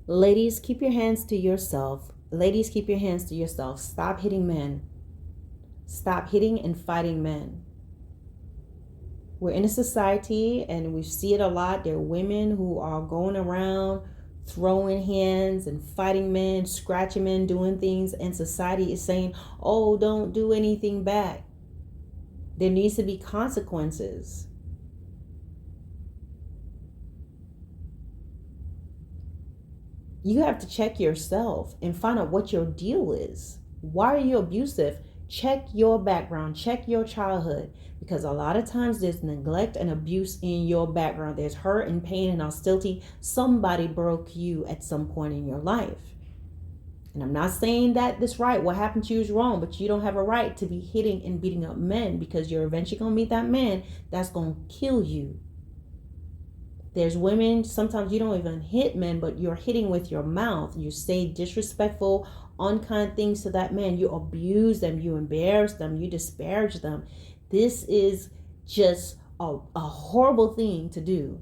Ladies, keep your hands to yourself. Ladies, keep your hands to yourself. Stop hitting men. Stop hitting and fighting men. We're in a society and we see it a lot. There are women who are going around throwing hands and fighting men, scratching men, doing things, and society is saying, oh, don't do anything back. There needs to be consequences. You have to check yourself and find out what your deal is. Why are you abusive? Check your background, check your childhood, because a lot of times there's neglect and abuse in your background. There's hurt and pain and hostility. Somebody broke you at some point in your life. And I'm not saying that this right, what happened to you is wrong, but you don't have a right to be hitting and beating up men, because you're eventually going to meet that man that's going to kill you. There's women, sometimes you don't even hit men, but you're hitting with your mouth. You say disrespectful, unkind things to that man. You abuse them, you embarrass them, you disparage them. This is just a horrible thing to do.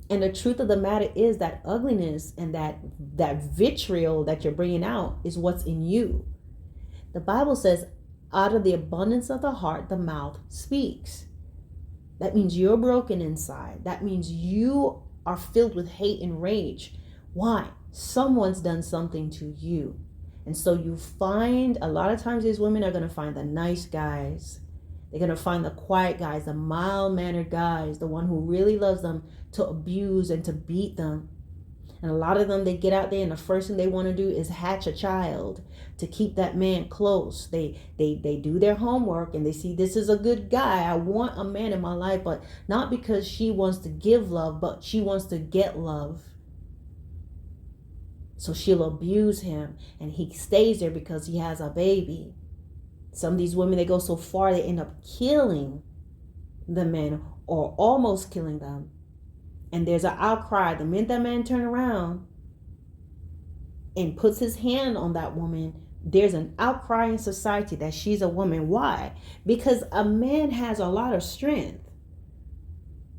And the truth of the matter is that ugliness and that vitriol that you're bringing out is what's in you. The Bible says, out of the abundance of the heart, the mouth speaks. That means you're broken inside. That means you are filled with hate and rage. Why? Someone's done something to you. And so you find, a lot of times these women are going to find the nice guys. They're going to find the quiet guys, the mild-mannered guys, the one who really loves them, to abuse and to beat them. And a lot of them, they get out there and the first thing they want to do is hatch a child to keep that man close. They do their homework and they see, this is a good guy. I want a man in my life, but not because she wants to give love, but she wants to get love. So she'll abuse him and he stays there because he has a baby. Some of these women, they go so far, they end up killing the men or almost killing them. And there's an outcry. The minute that man turns around and puts his hand on that woman, there's an outcry in society that she's a woman. Why? Because a man has a lot of strength.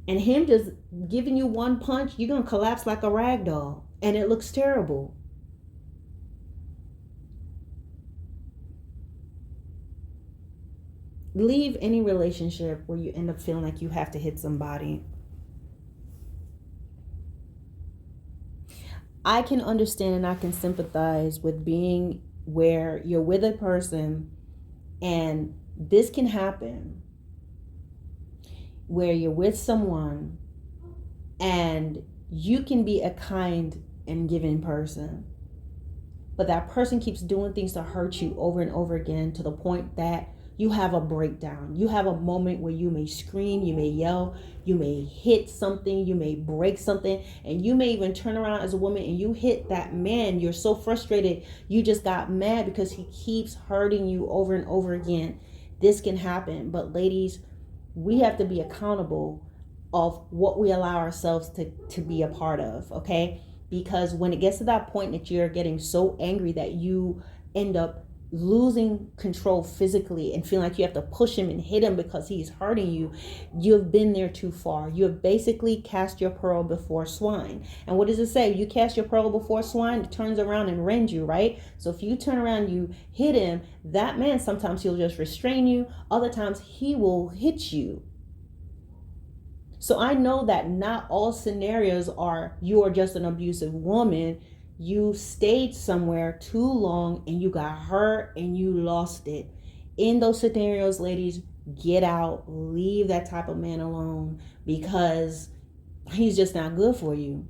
And him just giving you one punch, you're going to collapse like a rag doll. And it looks terrible. Leave any relationship where you end up feeling like you have to hit somebody. I can understand and I can sympathize with being where you're with a person and this can happen, where you're with someone and you can be a kind and giving person, but that person keeps doing things to hurt you over and over again, to the point that you have a breakdown. You have a moment where you may scream, you may yell, you may hit something, you may break something, and you may even turn around as a woman and you hit that man. You're so frustrated, you just got mad because he keeps hurting you over and over again. This can happen, but ladies, we have to be accountable of what we allow ourselves to be a part of, okay? Because when it gets to that point that you're getting so angry that you end up losing control physically and feeling like you have to push him and hit him because he's hurting you, you've been there too far. You have basically cast your pearl before swine. And what does it say? You cast your pearl before swine, it turns around and rends you, right? So if you turn around, you hit him, that man, sometimes he'll just restrain you. Other times he will hit you. So I know that not all scenarios are you are just an abusive woman. You stayed somewhere too long and you got hurt and you lost it. In those scenarios, ladies, get out, leave that type of man alone, because he's just not good for you.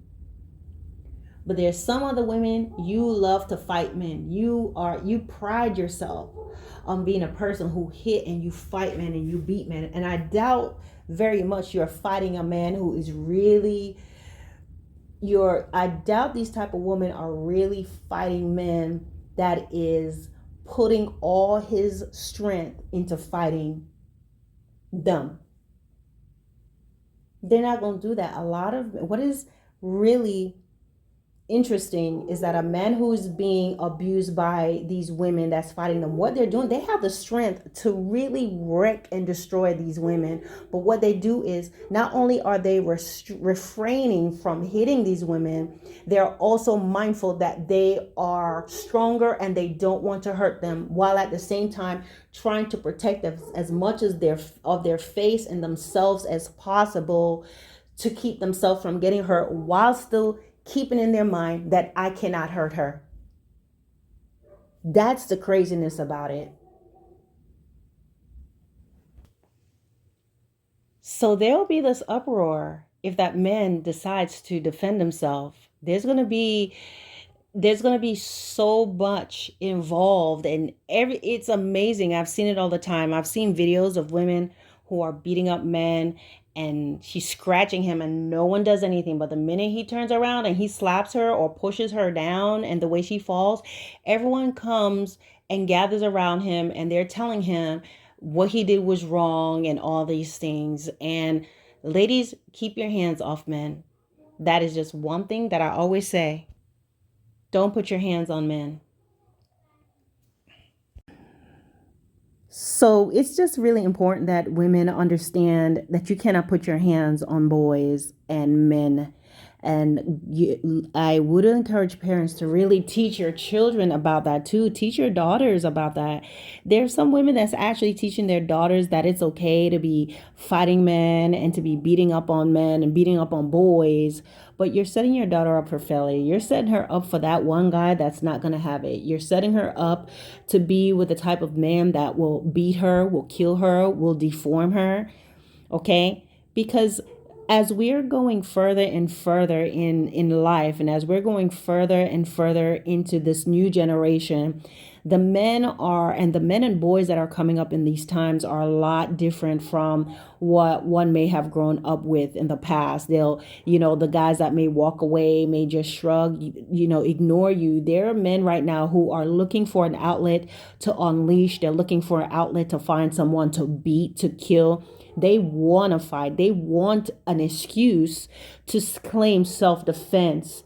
But there's some other women, you love to fight men. You pride yourself on being a person who hit and you fight men and you beat men. And I doubt very much you're fighting a man who is really I doubt these type of women are really fighting men that is putting all his strength into fighting them. They're not going to do that. A lot of what is really interesting is that a man who's being abused by these women that's fighting them, what they're doing, they have the strength to really wreck and destroy these women. But what they do is not only are they refraining from hitting these women, they're also mindful that they are stronger and they don't want to hurt them, while at the same time trying to protect them as much as their face and themselves as possible, to keep themselves from getting hurt, while still keeping in their mind that I cannot hurt her. That's the craziness about it. So there'll be this uproar if that man decides to defend himself. There's going to be so much involved, and it's amazing. I've seen it all the time. I've seen videos of women who are beating up men, and she's scratching him and no one does anything. But the minute he turns around and he slaps her or pushes her down, and the way she falls, everyone comes and gathers around him and they're telling him what he did was wrong and all these things. And ladies, keep your hands off men. That is just one thing that I always say. Don't put your hands on men. So it's just really important that women understand that you cannot put your hands on boys and men. And I would encourage parents to really teach your children about that too. Teach your daughters about that. There's some women that's actually teaching their daughters that it's okay to be fighting men and to be beating up on men and beating up on boys. But you're setting your daughter up for failure. You're setting her up for that one guy that's not going to have it. You're setting her up to be with the type of man that will beat her, will kill her, will deform her. Okay? Because as we're going further and further in life, and as we're going further and further into this new generation, the men and boys that are coming up in these times are a lot different from what one may have grown up with in the past. They'll, the guys that may walk away, may just shrug, ignore you. There are men right now who are looking for an outlet to unleash. They're looking for an outlet to find someone to beat, to kill. They want to fight. They want an excuse to claim self-defense.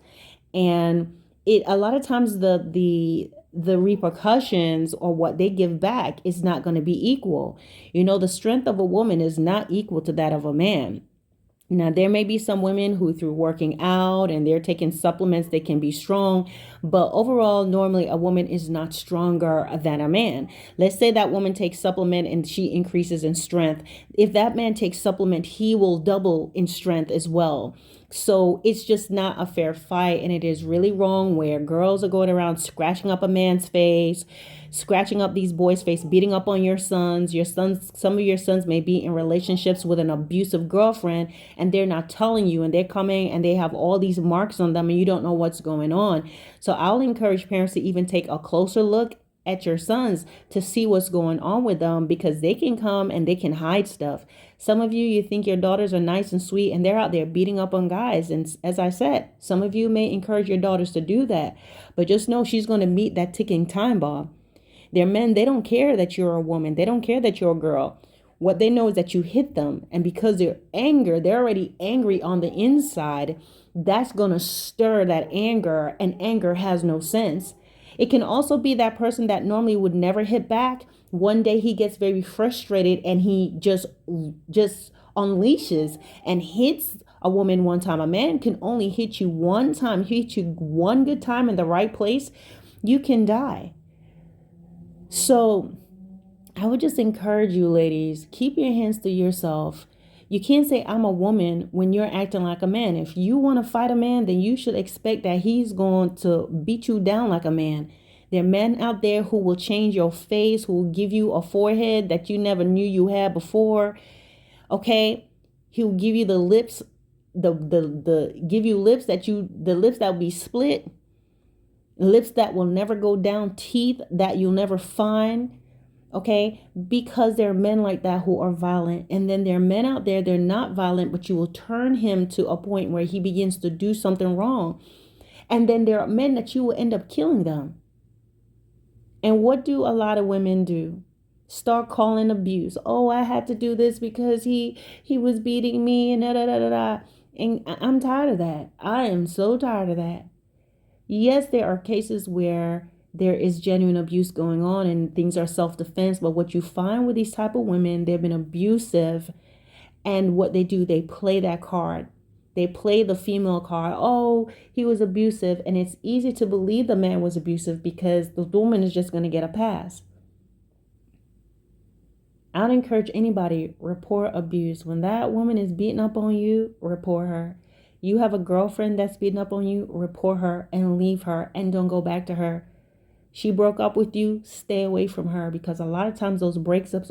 And a lot of times the repercussions or what they give back is not going to be equal. The strength of a woman is not equal to that of a man. Now, there may be some women who, through working out and they're taking supplements, they can be strong. But overall, normally a woman is not stronger than a man. Let's say that woman takes supplement and she increases in strength. If that man takes supplement, he will double in strength as well. So it's just not a fair fight. And it is really wrong where girls are going around scratching up a man's face, scratching up these boys' face, beating up on your sons. Some of your sons may be in relationships with an abusive girlfriend and they're not telling you, and they're coming and they have all these marks on them and you don't know what's going on. So I'll encourage parents to even take a closer look at your sons to see what's going on with them, because they can come and they can hide stuff. Some of you think your daughters are nice and sweet and they're out there beating up on guys. And as I said, some of you may encourage your daughters to do that, but just know she's going to meet that ticking time bomb. They're men. They don't care that you're a woman. They don't care that you're a girl. What they know is that you hit them. And because they're already angry on the inside, that's going to stir that anger, and anger has no sense. It can also be that person that normally would never hit back. One day he gets very frustrated and he just unleashes and hits a woman one time. A man can only hit you one time. Hit you one good time in the right place, you can die. So I would just encourage you, ladies, keep your hands to yourself. You can't say I'm a woman when you're acting like a man. If you want to fight a man, then you should expect that he's going to beat you down like a man. There are men out there who will change your face, who will give you a forehead that you never knew you had before. Okay? He'll give you the lips, give you lips the lips that will be split, lips that will never go down, teeth that you'll never find. Okay, because there are men like that who are violent. And then there are men out there, they're not violent, but you will turn him to a point where he begins to do something wrong. And then there are men that you will end up killing them. And what do a lot of women do? Start calling abuse. Oh, I had to do this because he was beating me and da da da da da. And I'm tired of that. I am so tired of that. Yes, there are cases where there is genuine abuse going on and things are self-defense, but what you find with these type of women, they've been abusive, and what they do, they play that card. They play the female card. Oh, he was abusive, and it's easy to believe the man was abusive because the woman is just going to get a pass. I'd encourage anybody, report abuse. When that woman is beating up on you, report her. You have a girlfriend that's beating up on you, report her and leave her and don't go back to her. She broke up with you, stay away from her, because a lot of times those breakups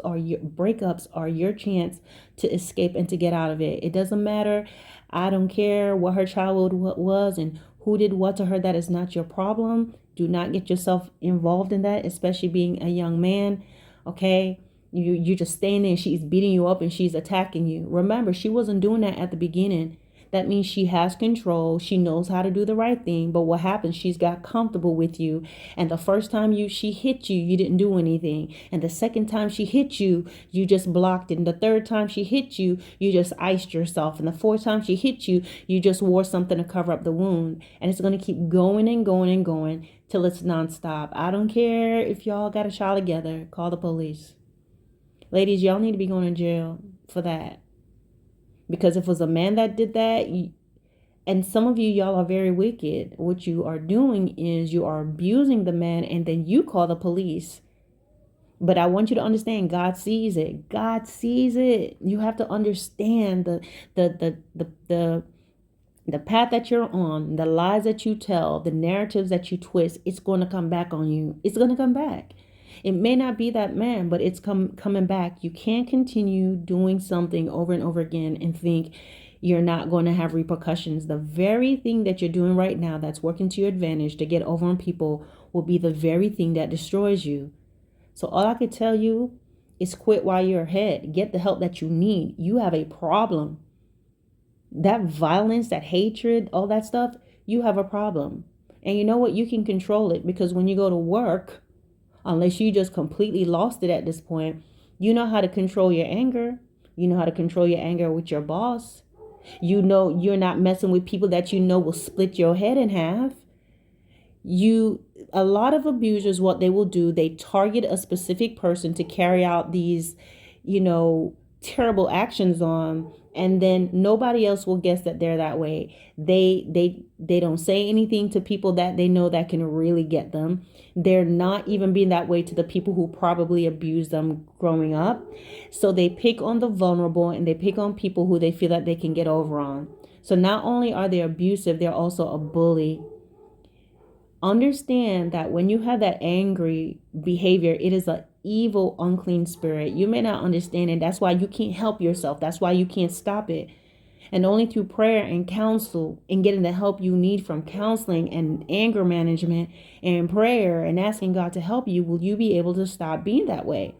are your chance to escape and to get out of it. It doesn't matter. I don't care what her childhood was and who did what to her. That is not your problem. Do not get yourself involved in that, especially being a young man. Okay? You just staying there and she's beating you up and she's attacking you. Remember, she wasn't doing that at the beginning. That means she has control. She knows how to do the right thing. But what happens? She's got comfortable with you. And the first time she hit you, you didn't do anything. And the second time she hit you, you just blocked it. And the third time she hit you, you just iced yourself. And the fourth time she hit you, you just wore something to cover up the wound. And it's going to keep going and going and going till it's nonstop. I don't care if y'all got a child together. Call the police. Ladies, y'all need to be going to jail for that. Because if it was a man that did that, and some of you, y'all are very wicked. What you are doing is you are abusing the man and then you call the police. But I want you to understand, God sees it. God sees it. You have to understand the path that you're on, the lies that you tell, the narratives that you twist. It's going to come back on you. It's going to come back. It may not be that man, but it's coming back. You can't continue doing something over and over again and think you're not going to have repercussions. The very thing that you're doing right now that's working to your advantage to get over on people will be the very thing that destroys you. So all I could tell you is quit while you're ahead. Get the help that you need. You have a problem. That violence, that hatred, all that stuff, you have a problem. And you know what? You can control it, because when you go to work, unless you just completely lost it at this point, you know how to control your anger. You know how to control your anger with your boss. You know you're not messing with people that you know will split your head in half. A lot of abusers, what they will do, they target a specific person to carry out these, terrible actions on, and then nobody else will guess that they're that way. They don't say anything to people that they know that can really get them. They're not even being that way to the people who probably abused them growing up. So they pick on the vulnerable and they pick on people who they feel that they can get over on. So not only are they abusive, they're also a bully. Understand that when you have that angry behavior, it is an evil, unclean spirit. You may not understand it. That's why you can't help yourself. That's why you can't stop it. And only through prayer and counsel and getting the help you need from counseling and anger management and prayer and asking God to help you will you be able to stop being that way.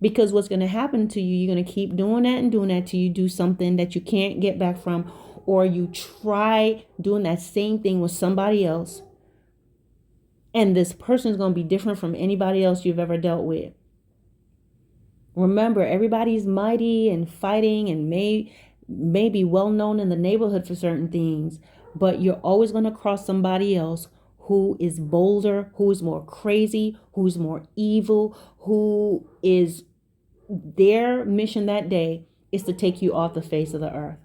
Because what's going to happen to you, you're going to keep doing that and doing that till you do something that you can't get back from, or you try doing that same thing with somebody else. And this person is going to be different from anybody else you've ever dealt with. Remember, everybody's mighty and fighting and may be well known in the neighborhood for certain things, but you're always going to cross somebody else who is bolder, who is more crazy, who's more evil, who is their mission that day is to take you off the face of the earth.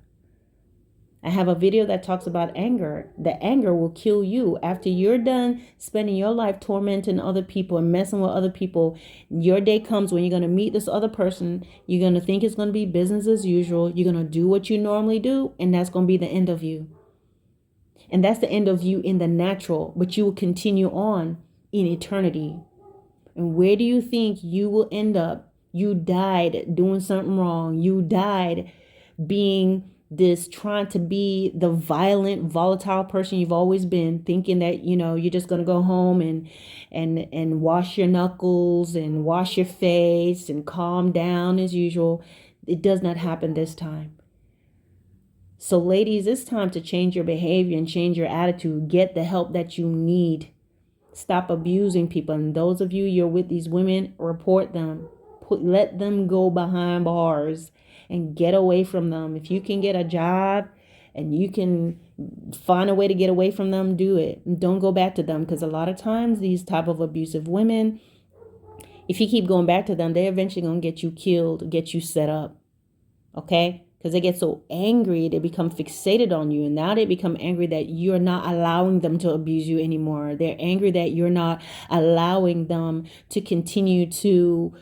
I have a video that talks about anger. The anger will kill you. After you're done spending your life tormenting other people and messing with other people, your day comes when you're going to meet this other person. You're going to think it's going to be business as usual. You're going to do what you normally do, and that's going to be the end of you. And that's the end of you in the natural, but you will continue on in eternity. And where do you think you will end up? You died doing something wrong. You died being trying to be the violent, volatile person you've always been, thinking that, you're just going to go home and wash your knuckles and wash your face and calm down as usual. It does not happen this time. So ladies, it's time to change your behavior and change your attitude. Get the help that you need. Stop abusing people. And those of you're with these women, report them. Let them go behind bars and get away from them. If you can get a job and you can find a way to get away from them, do it. Don't go back to them, because a lot of times these type of abusive women, if you keep going back to them, they're eventually going to get you killed, get you set up. Okay? Because they get so angry, they become fixated on you. And now they become angry that you're not allowing them to abuse you anymore. They're angry that you're not allowing them to continue to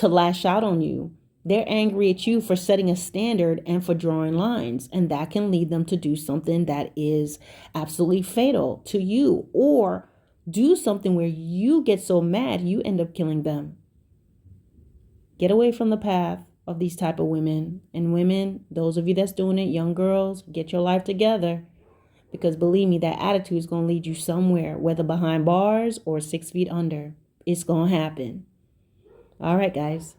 lash out on you. They're angry at you for setting a standard and for drawing lines. And that can lead them to do something that is absolutely fatal to you, or do something where you get so mad you end up killing them. Get away from the path of these type of women. And women, those of you that's doing it, young girls, get your life together, because believe me, that attitude is going to lead you somewhere, whether behind bars or 6 feet under. It's going to happen. All right, guys.